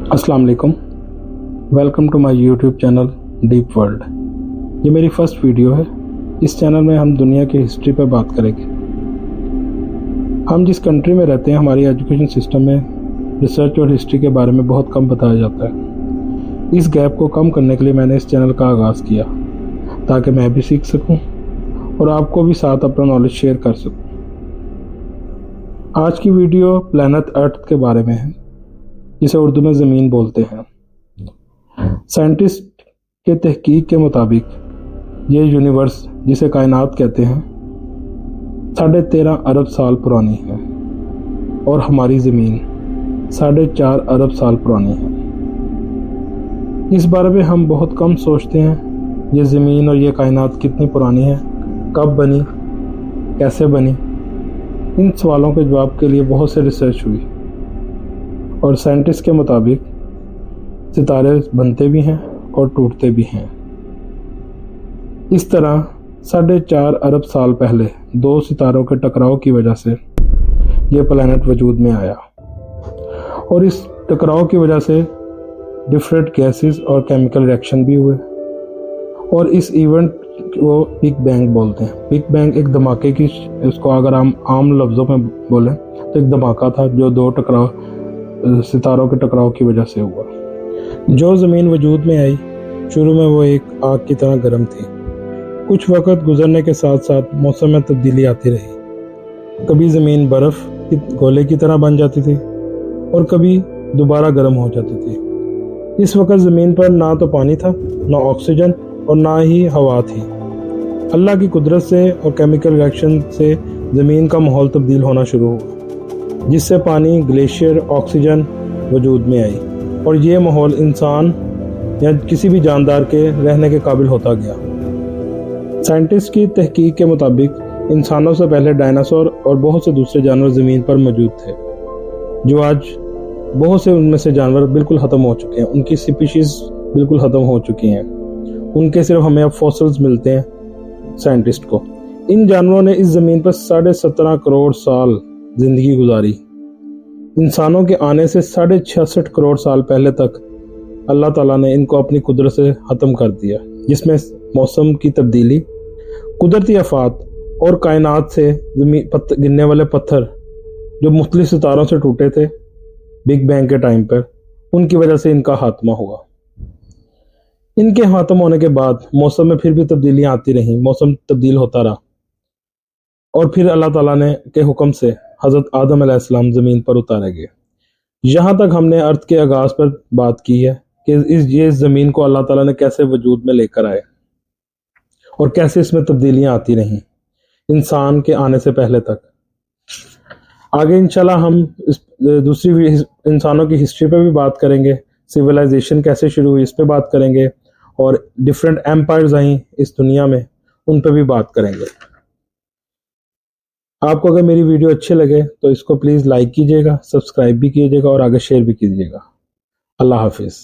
अस्सलाम वालेकुम। Welcome to my YouTube channel deep world. ये मेरी फर्स्ट वीडियो है। इस चैनल में हम दुनिया की हिस्ट्री पर बात करेंगे। हम जिस कंट्री में रहते हैं, हमारी एजुकेशन सिस्टम में रिसर्च और हिस्ट्री के बारे में बहुत कम बताया जाता है। इस गैप को कम करने के लिए मैंने इस चैनल का आगाज़ किया ताकि मैं भी सीख सकूं और आपको भी साथ अपना नॉलेज शेयर कर सकूं। आज की वीडियो प्लैनेट अर्थ के बारे में है, जिसे उर्दू में ज़मीन बोलते हैं। साइंटिस्ट के तहकीक के मुताबिक ये यूनिवर्स, जिसे कायनात कहते हैं, 13.5 अरब साल पुरानी है और हमारी ज़मीन 4.5 अरब साल पुरानी है। इस बारे में हम बहुत कम सोचते हैं। ये ज़मीन और ये कायनात कितनी पुरानी है, कब बनी, कैसे बनी। इन सवालों के जवाब के लिए बहुत से रिसर्च हुई और साइंटिस्ट के मुताबिक सितारे बनते भी हैं और टूटते भी हैं। इस तरह 4.5 अरब साल पहले 2 सितारों के टकराव की वजह से ये प्लैनेट वजूद में आया और इस टकराव की वजह से डिफरेंट गैसेस और केमिकल रिएक्शन भी हुए और इस इवेंट को बिग बैंग बोलते हैं। बिग बैंग एक धमाके की, इसको अगर हम आम लफ्ज़ों में बोलें तो एक धमाका था जो 2 सितारों के टकराव की वजह से हुआ। जो ज़मीन वजूद में आई, शुरू में वो एक आग की तरह गर्म थी। कुछ वक्त गुजरने के साथ साथ मौसम में तब्दीली आती रही। कभी ज़मीन बर्फ़ की गोले की तरह बन जाती थी और कभी दोबारा गर्म हो जाती थी। इस वक्त ज़मीन पर ना तो पानी था, ना ऑक्सीजन और ना ही हवा थी। अल्लाह की कुदरत से और केमिकल रिएक्शन से ज़मीन का माहौल तब्दील होना शुरू हुआ, जिससे पानी, ग्लेशियर, ऑक्सीजन वजूद में आई और ये माहौल इंसान या किसी भी जानदार के रहने के काबिल होता गया। साइंटिस्ट की तहकीक के मुताबिक इंसानों से पहले डायनासोर और बहुत से दूसरे जानवर ज़मीन पर मौजूद थे, जो आज बहुत से उनमें से जानवर बिल्कुल ख़त्म हो चुके हैं। उनकी स्पीशीज़ बिल्कुल ख़त्म हो चुकी हैं। उनके सिर्फ हमें अब फॉसिल्स मिलते हैं साइंटिस्ट को। इन जानवरों ने इस ज़मीन पर 17.5 करोड़ साल ज़िंदगी गुजारी। इंसानों के आने से 66.5 करोड़ साल पहले तक अल्लाह ताला ने इनको अपनी कुदरत से ख़त्म कर दिया, जिसमें मौसम की तब्दीली, कुदरती आफात और कायनात से गिरने वाले पत्थर जो मुख्तलिफ सितारों से टूटे थे बिग बैंग के टाइम पर, उनकी वजह से इनका खात्मा हुआ। इनके ख़त्म होने के बाद मौसम में फिर भी तब्दीलियाँ आती रहीं, मौसम तब्दील होता रहा और फिर अल्लाह ताला ने के हुक्म से हज़रत आदम अलैहिस्सलाम ज़मीन पर उतारे गए। यहाँ तक हमने अर्थ के आगाज़ पर बात की है कि ये ज़मीन को अल्लाह ताला ने कैसे वजूद में लेकर आए और कैसे इसमें तब्दीलियाँ आती रहीं इंसान के आने से पहले तक। आगे इंशाल्लाह हम दूसरी इंसानों की हिस्ट्री पर भी बात करेंगे। सिविलाइजेशन कैसे शुरू हुई, इस पर बात करेंगे और डिफरेंट एम्पायर्स आई इस दुनिया में, उन पर भी बात करेंगे। आपको अगर मेरी वीडियो अच्छी लगे तो इसको प्लीज़ लाइक कीजिएगा, सब्सक्राइब भी कीजिएगा और आगे शेयर भी कीजिएगा। अल्लाह हाफिज़।